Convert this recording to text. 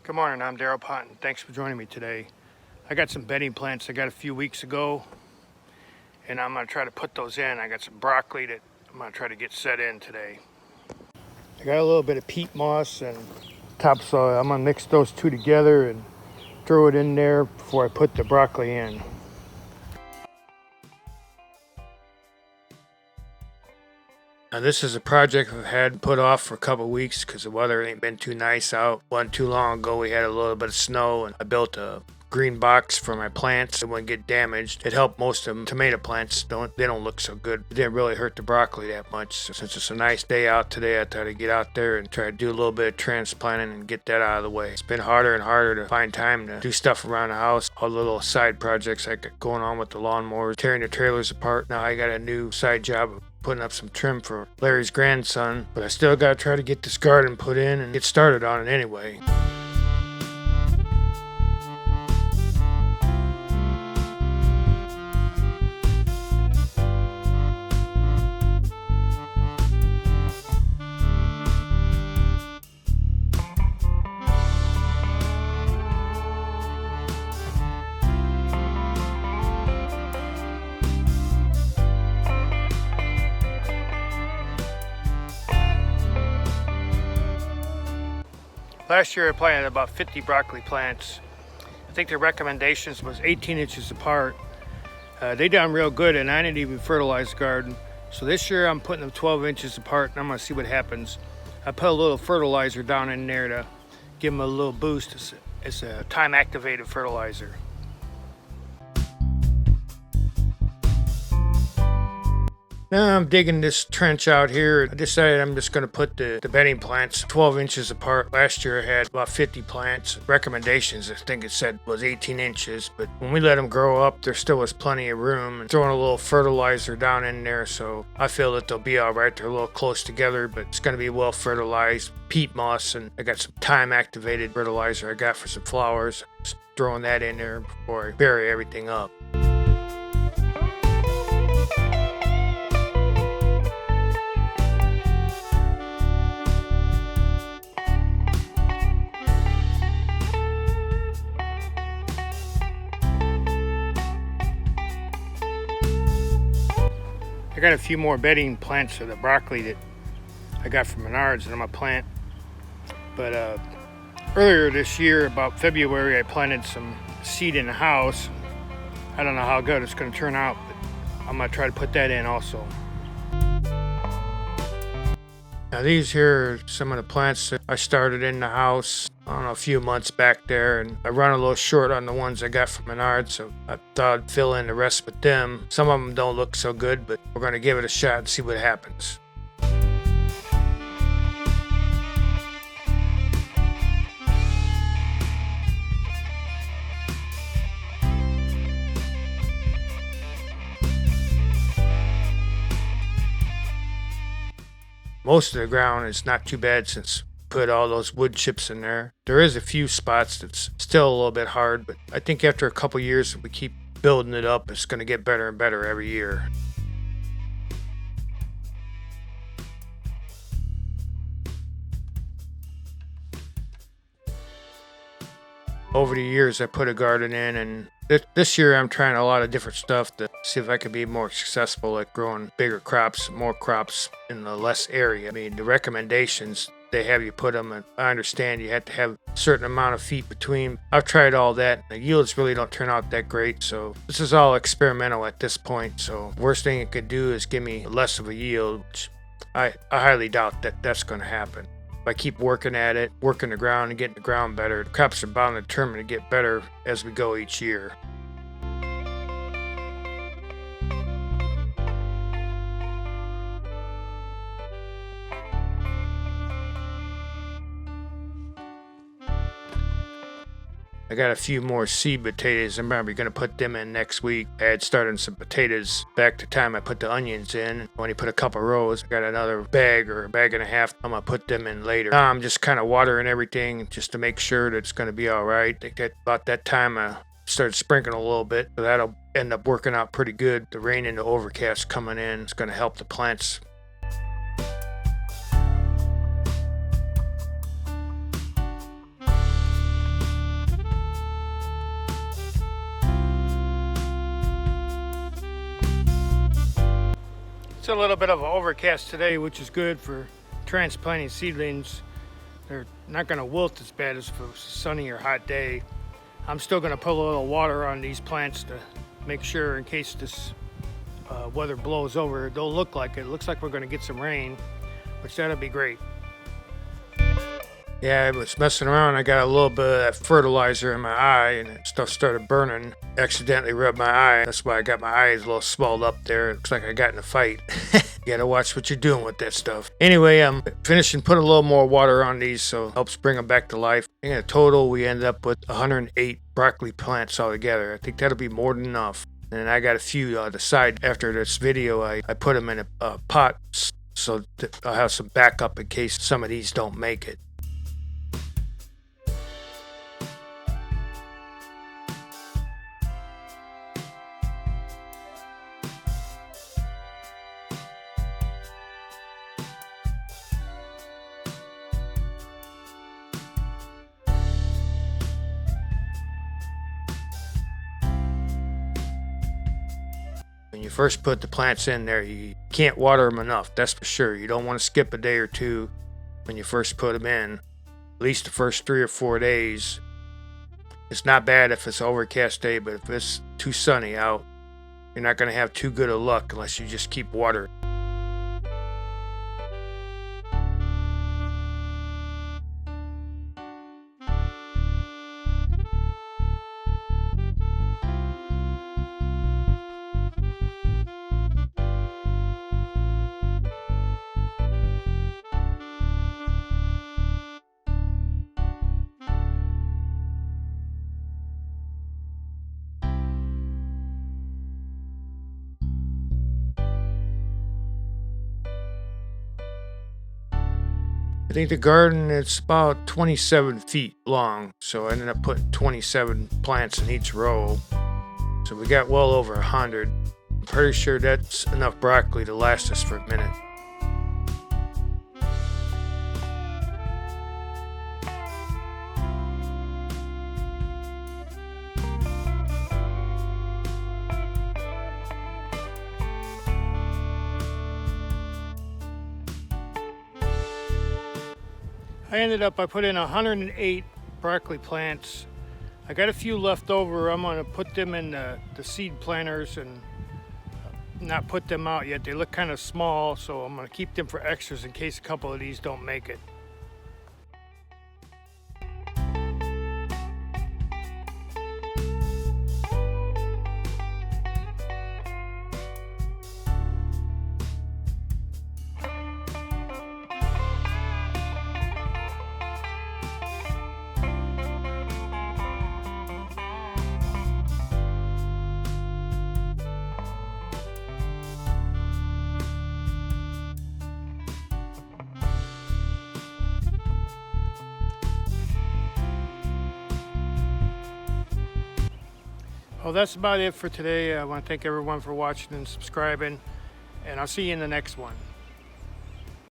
Good morning, I'm Daryl Ponton. Thanks for joining me today. I got some bedding plants I got a few weeks ago, and I'm gonna try to put those in. I got some broccoli that I'm gonna try to get set in today. I got a little bit of peat moss and topsoil. I'm gonna mix those two together and throw it in there before I put the broccoli in. Now this is a project I've had put off for a couple of weeks because the weather ain't been too nice out. Wasn't too long ago we had a little bit of snow, and I built a green box for my plants. It wouldn't get damaged. It helped most of them. Tomato plants don't look so good. It didn't really hurt the broccoli that much. So since it's a nice day out today, I thought I'd get out there and try to do a little bit of transplanting and get that out of the way. It's been harder and harder to find time to do stuff around the house. All the little side projects I got going on with the lawnmowers, tearing the trailers apart. Now I got a new side job of putting up some trim for Larry's grandson, but I still gotta try to get this garden put in and get started on it anyway. Last year I planted about 50 broccoli plants. I think the recommendations was 18 inches apart. They done real good, and I didn't even fertilize the garden. So this year I'm putting them 12 inches apart, and I'm gonna see what happens. I put a little fertilizer down in there to give them a little boost. It's a time activated fertilizer. Now I'm digging this trench out here. I decided I'm just going to put the bedding plants 12 inches apart. Last year I had about 50 plants. Recommendations, I think it said, was 18 inches. But when we let them grow up, there still was plenty of room. And throwing a little fertilizer down in there, so I feel that they'll be all right. They're a little close together, but it's going to be well fertilized. Peat moss, and I got some time activated fertilizer I got for some flowers. Just throwing that in there before I bury everything up. I got a few more bedding plants of the broccoli that I got from Menards that I'm gonna plant. But earlier this year, about February, I planted some seed in the house. I don't know how good it's gonna turn out, but I'm gonna try to put that in also. Now these here are some of the plants that I started in the house, I don't know, a few months back there, and I run a little short on the ones I got from Menards, so I thought I'd fill in the rest with them. Some of them don't look so good, but we're gonna give it a shot and see what happens. Most of the ground is not too bad since put all those wood chips in there. There is a few spots that's still a little bit hard, but I think after a couple years, if we keep building it up, it's going to get better and better every year. Over the years, I put a garden in, and this year I'm trying a lot of different stuff to see if I could be more successful at growing bigger crops, more crops in a less area. I mean, the recommendations, they have you put them, and I understand you have to have a certain amount of feet between. I've tried all that. The yields really don't turn out that great, so this is all experimental at this point. So worst thing it could do is give me less of a yield, which I highly doubt that that's going to happen. If I keep working at it, working the ground and getting the ground better, the crops are bound and determined to get better as we go each year. I got a few more seed potatoes. I'm probably going to put them in next week. I had started some potatoes back the time I put the onions in. When you put a couple rows, I got another bag or a bag and a half. I'm going to put them in later. Now I'm just kind of watering everything just to make sure that it's going to be all right. I think that about that time I started sprinkling a little bit. So that'll end up working out pretty good. The rain and the overcast coming in is going to help the plants. a little bit of an overcast today, which is good for transplanting seedlings. They're not going to wilt as bad as for a sunny or hot day. I'm still going to put a little water on these plants to make sure in case this weather blows over. It don't look like it. It looks like we're going to get some rain, which that'll be great. Yeah, I was messing around. I got a little bit of that fertilizer in my eye and stuff started burning. Accidentally rubbed my eye. That's why I got my eyes a little swelled up there. It looks like I got in a fight. You gotta watch what you're doing with that stuff. Anyway, I'm finishing putting a little more water on these so it helps bring them back to life. In a total, we ended up with 108 broccoli plants altogether. I think that'll be more than enough. And I got a few on the side after this video. I put them in a pot so that I'll have some backup in case some of these don't make it. When you first put the plants in there, you can't water them enough, that's for sure. You don't want to skip a day or two when you first put them in. At least the first 3 or 4 days. It's not bad if it's an overcast day, but if it's too sunny out, you're not going to have too good of luck unless you just keep watering. I think the garden is about 27 feet long, so I ended up putting 27 plants in each row. So we got well over 100. I'm pretty sure that's enough broccoli to last us for a minute. I put in 108 broccoli plants. I got a few left over. I'm going to put them in the seed planters and not put them out yet. They look kind of small, so I'm going to keep them for extras in case a couple of these don't make it. Well, that's about it for today. I want to thank everyone for watching and subscribing, and I'll see you in the next one.